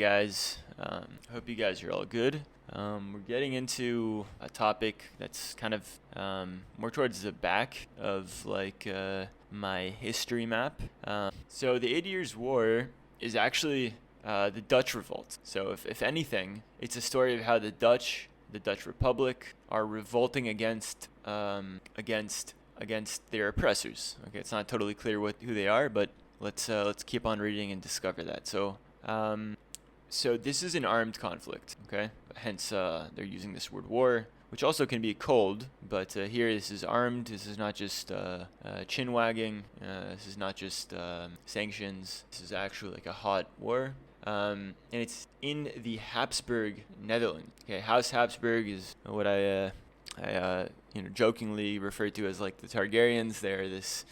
Guys. Hope you guys are all good. We're getting into a topic that's kind of more towards the back of my history map. So the 80 Years' War is actually the Dutch Revolt. So if anything, it's a story of how the Dutch Republic, are revolting against their oppressors. Okay, it's not totally clear who they are, but let's keep on reading and discover that. So this is an armed conflict, okay? Hence, they're using this word war, which also can be cold, but here this is armed. This is not just chin wagging. This is not just sanctions. This is actually like a hot war. And it's in the Habsburg Netherlands. Okay, House Habsburg is what I jokingly refer to as like the Targaryens. They're this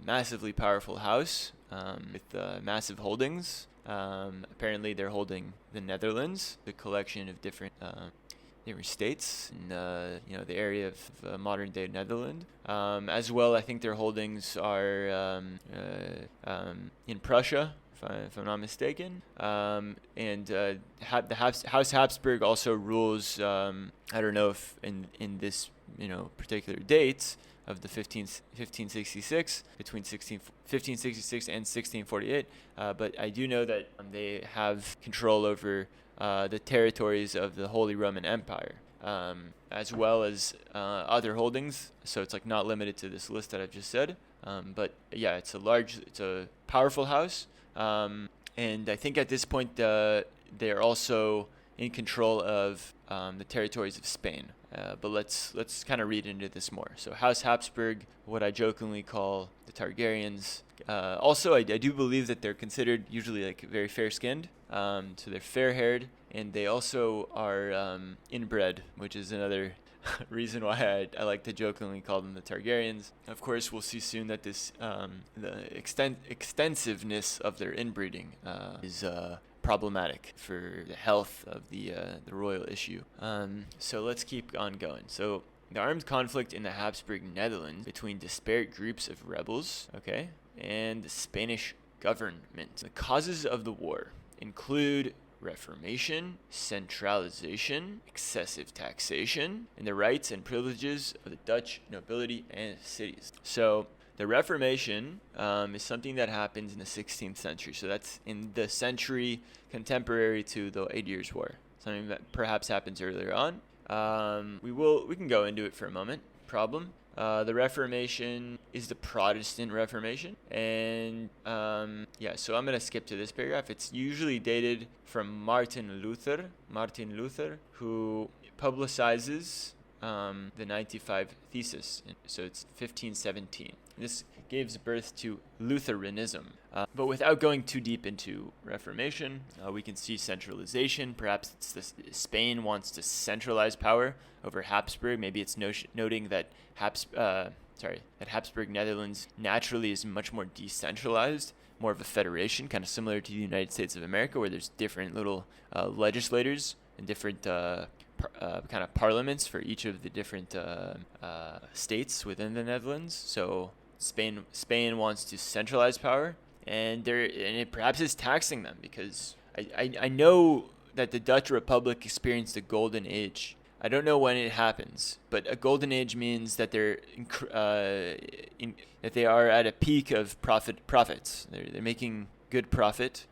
massively powerful house with massive holdings. Apparently they're holding the Netherlands, the collection of different states in the area of modern-day Netherlands. As well, I think their holdings are in Prussia, if I'm not mistaken. The House Habsburg also rules. I don't know if in this particular date of the 1566, between 1566 and 1648, but I do know that they have control over the territories of the Holy Roman Empire, as well as other holdings. So it's like not limited to this list that I've just said. But yeah, it's a powerful house, and I think at this point they're also in control of the territories of Spain. But let's kind of read into this more. So House Habsburg, what I jokingly call the Targaryens. Also, I do believe that they're considered usually like very fair-skinned. So they're fair-haired, and they also are inbred, which is another reason why I like to jokingly call them the Targaryens. Of course, we'll see soon that this the extensiveness of their inbreeding is problematic for the health of the royal issue. So let's keep on going. So the armed conflict in the Habsburg Netherlands between disparate groups of rebels, okay, and the Spanish government. The causes of the war include Reformation, centralisation, excessive taxation, and the rights and privileges of the Dutch nobility and cities. So the Reformation is something that happens in the 16th century. So that's in the century contemporary to the 80 Years' War. Something that perhaps happens earlier on. We can go into it for a moment. The Reformation is the Protestant Reformation. And so I'm going to skip to this paragraph. It's usually dated from Martin Luther, who publicizes the 95 Thesis. So it's 1517. This gives birth to Lutheranism. But without going too deep into Reformation, we can see centralization. Perhaps it's Spain wants to centralize power over Habsburg. Maybe it's noting that Habsburg Netherlands naturally is much more decentralized, more of a federation, kind of similar to the United States of America, where there's different little legislators and different kind of parliaments for each of the different states within the Netherlands. So Spain wants to centralize power, and it perhaps is taxing them, because I know that the Dutch Republic experienced a golden age. I don't know when it happens, but a golden age means that that they are at a peak of profits. They're making good profit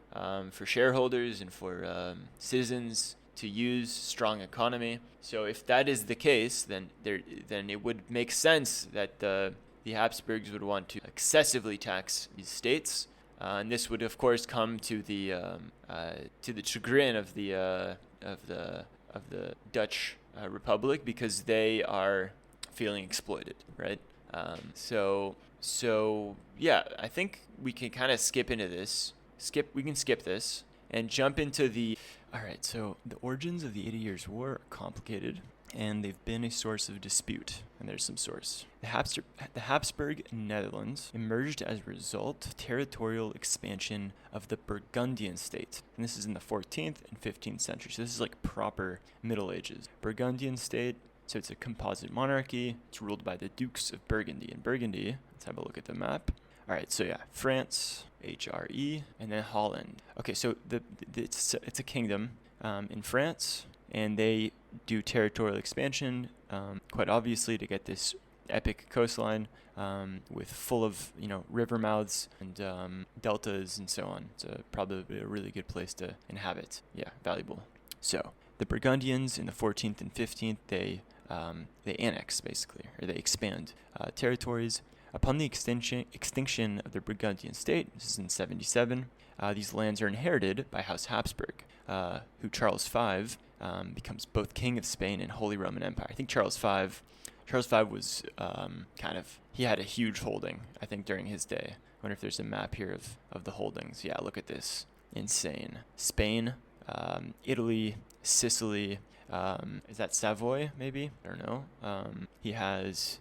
for shareholders and for citizens to use. Strong economy. So if that is the case, then it would make sense that the Habsburgs would want to excessively tax these states, and this would of course come to the chagrin of the Dutch Republic, because they are feeling exploited, right? So yeah, I think we can kind of skip into this. We can skip this and jump into the. All right, so the origins of the 80 Years' War are complicated, and they've been a source of dispute. And there's some source. The Habsburg Netherlands emerged as a result of territorial expansion of the Burgundian state. And this is in the 14th and 15th century. So this is like proper Middle Ages. Burgundian state, so it's a composite monarchy. It's ruled by the Dukes of Burgundy. And Burgundy, let's have a look at the map, All right, so yeah, France, HRE, and then Holland. Okay, so it's a kingdom in France, and they do territorial expansion, quite obviously, to get this epic coastline with full of river mouths and deltas and so on. It's probably a really good place to inhabit. Yeah, valuable. So the Burgundians in the 14th and 15th, they annex basically, or they expand territories. Upon the extinction of the Burgundian state, this is in 77, these lands are inherited by House Habsburg, who Charles V becomes both King of Spain and Holy Roman Empire. I think Charles V was he had a huge holding, I think, during his day. I wonder if there's a map here of the holdings. Yeah, look at this. Insane. Spain, Italy, Sicily, is that Savoy, maybe? I don't know. He has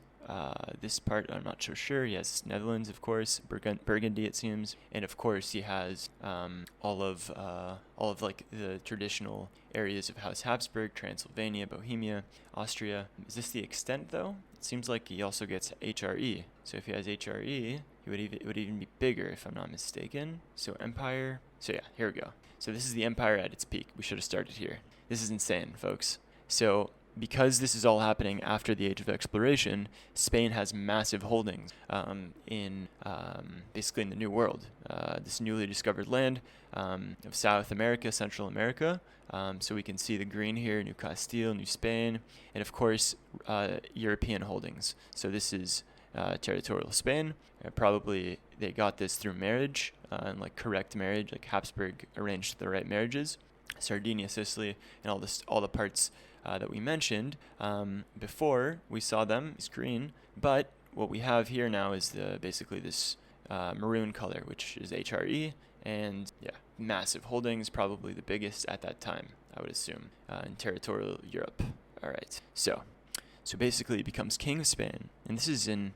this part, I'm not so sure. He has Netherlands, of course, Burgundy, it seems, and of course he has all of like the traditional areas of House Habsburg, Transylvania, Bohemia, Austria. Is this the extent though? It seems like he also gets HRE. So if he has HRE, it would even be bigger if I'm not mistaken. So empire. So yeah, here we go. So this is the empire at its peak. We should have started here. This is insane, folks. So because this is all happening after the Age of Exploration, Spain has massive holdings in basically in the New World, this newly discovered land of South America, Central America. So we can see the green here, New Castile, New Spain, and of course European holdings. So this is territorial Spain. Probably they got this through marriage, and like correct marriage, like Habsburg arranged the right marriages. Sardinia, Sicily, and all the parts that we mentioned before we saw them is green, but what we have here now is basically this maroon color, which is HRE, and yeah, massive holdings, probably the biggest at that time, I would assume, in territorial Europe. All right, so basically he becomes king of Spain, and this is in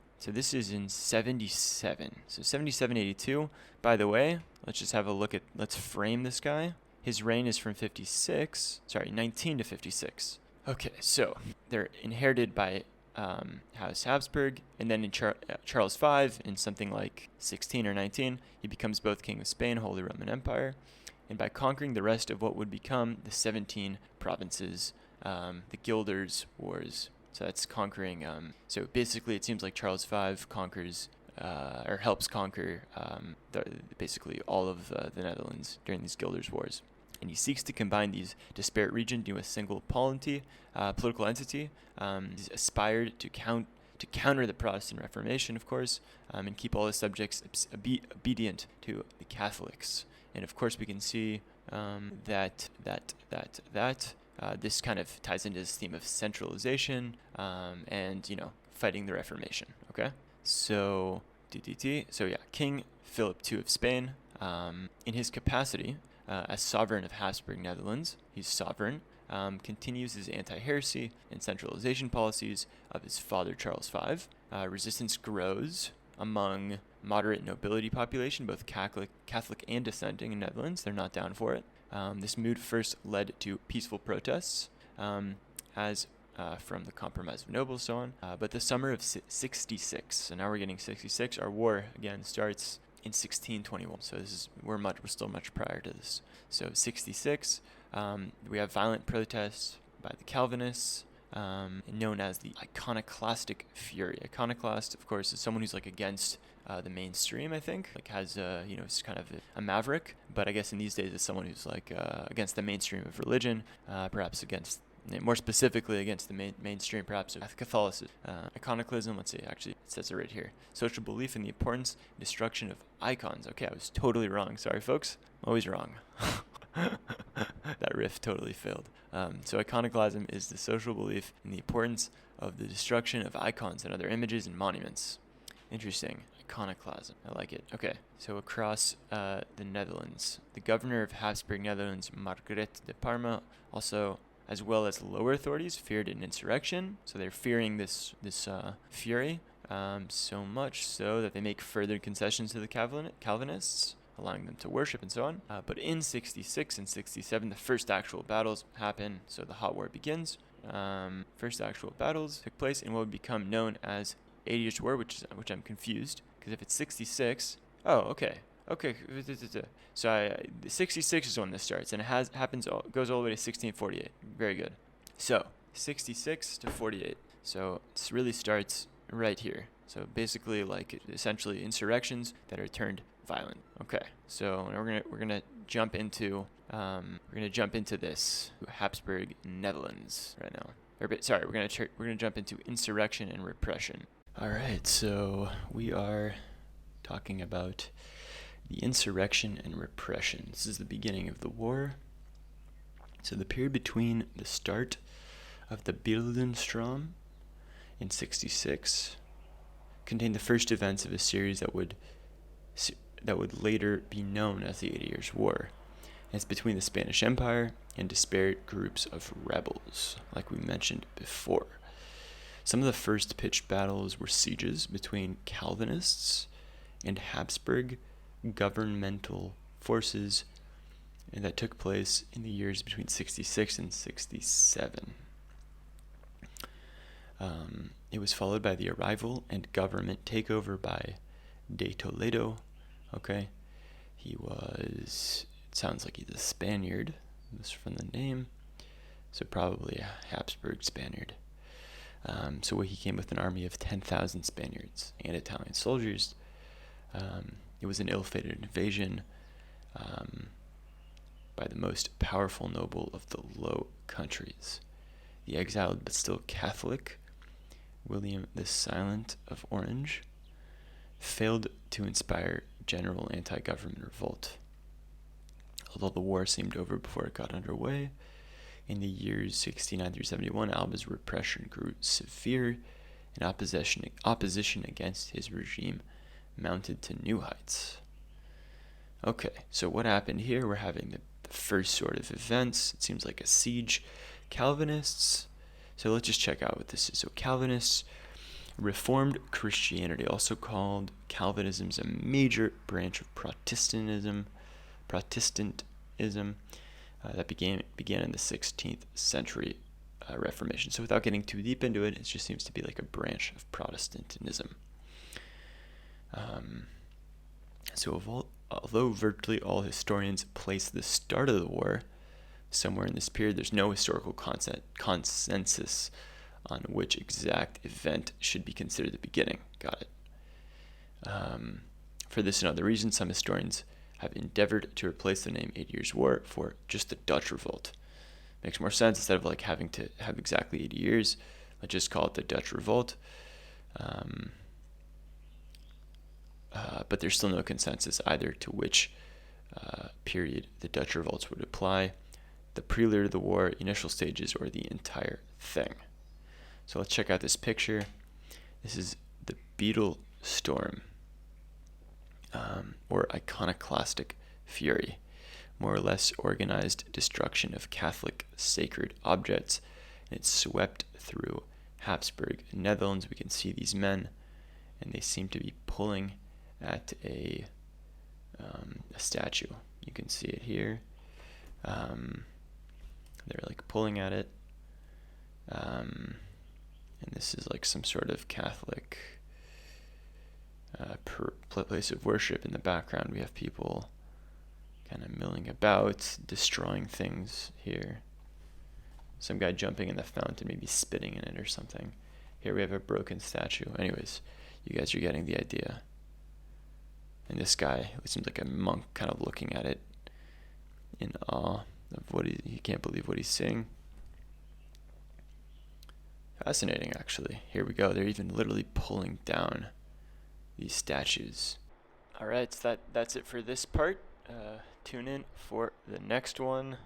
77. So 77-82. By the way, let's just have a look let's frame this guy. His reign is from 19 to 56. Okay, so they're inherited by House Habsburg, and then in Charles V, in something like 16 or 19, he becomes both King of Spain, Holy Roman Empire, and by conquering the rest of what would become the 17 provinces, the Guelders Wars. So that's conquering. So basically, it seems like Charles V conquers or helps conquer basically all of the Netherlands during these Guelders Wars. And he seeks to combine these disparate regions into a single political entity. He's aspired to counter the Protestant Reformation, of course, and keep all his subjects obedient to the Catholics. And of course, we can see that this kind of ties into this theme of centralization and fighting the Reformation. Okay, so King Philip II of Spain, in his capacity as sovereign of Habsburg Netherlands, he's sovereign, continues his anti-heresy and centralization policies of his father Charles V. Resistance grows among moderate nobility population, both Catholic and dissenting in Netherlands. They're not down for it. This mood first led to peaceful protests, as from the Compromise of Nobles, so on. But the summer of 66, so now we're getting 66. Our war again starts in 1621. So we're still much prior to this. So 66, we have violent protests by the Calvinists, known as the iconoclastic fury. Iconoclast, of course, is someone who's like against the mainstream, I think, like has it's kind of a maverick, but I guess in these days it's someone who's like against the mainstream of religion, perhaps more specifically against the mainstream, perhaps, of Catholicism. Iconoclasm, let's see, actually, it says it right here. Social belief in the importance and destruction of icons. Okay, I was totally wrong. Sorry, folks. I'm always wrong. That riff totally failed. So iconoclasm is the social belief in the importance of the destruction of icons and other images and monuments. Interesting. Iconoclasm. I like it. Okay, so across the Netherlands, the governor of Habsburg Netherlands, Margaret de Parma, also, as well as lower authorities, feared an insurrection. So they're fearing this fury, so much so that they make further concessions to the Calvinists, allowing them to worship and so on. But in 66 and 67, the first actual battles happen, so the hot war begins. First actual battles took place in what would become known as 80 Years' War, which I'm confused, Because if it's 66, oh, okay. Okay, so 66 is when this starts, and it goes all the way to 1648. Very good. So 66 to 48. So this really starts right here. So basically, like essentially insurrections that are turned violent. Okay. So we're gonna jump into this Habsburg Netherlands right now. Sorry, we're gonna jump into insurrection and repression. All right. So we are talking about the insurrection and repression. This is the beginning of the war. So the period between the start of the Bildungsstrom in 66 contained the first events of a series that would later be known as the 80 Years' War. And it's between the Spanish Empire and disparate groups of rebels, like we mentioned before. Some of the first pitched battles were sieges between Calvinists and Habsburg governmental forces, and that took place in the years between 66 and 67. It was followed by the arrival and government takeover by de Toledo. Okay, it sounds like he's a Spaniard, this from the name, so probably a Habsburg Spaniard. So he came with an army of 10,000 Spaniards and Italian soldiers. It was an ill-fated invasion by the most powerful noble of the Low Countries. The exiled but still Catholic William the Silent of Orange failed to inspire general anti-government revolt. Although the war seemed over before it got underway, in the years 69 through 71, Alba's repression grew severe, and opposition against his regime mounted to new heights. Okay, so what happened here? We're having the first sort of events. It seems like a siege. Calvinists. So let's just check out what this is. So Calvinists, Reformed Christianity, also called Calvinism's a major branch of Protestantism that began in the 16th century Reformation. So without getting too deep into it, it just seems to be like a branch of Protestantism. Although virtually all historians place the start of the war somewhere in this period, there's no historical consensus on which exact event should be considered the beginning. Got it. For this and other reasons, some historians have endeavored to replace the name 80 Years' War for just the Dutch Revolt. Makes more sense. Instead of like having to have exactly 80 years, let's just call it the Dutch Revolt. But there's still no consensus either to which period the Dutch revolts would apply, the prelude of the war, initial stages, or the entire thing. So let's check out this picture. This is the Beetle Storm, or iconoclastic fury, more or less organized destruction of Catholic sacred objects. And it swept through Habsburg Netherlands. We can see these men, and they seem to be pulling at a statue. You can see it here. They're like pulling at it, and this is like some sort of Catholic place of worship. In the background, we have people kind of milling about, destroying things here. Some guy jumping in the fountain, maybe spitting in it or something. Here we have a broken statue. Anyways, you guys are getting the idea. And this guy, it seems like a monk, kind of looking at it in awe of what he can't believe what he's seeing. Fascinating, actually. Here we go. They're even literally pulling down these statues. All right, so that's it for this part. Tune in for the next one.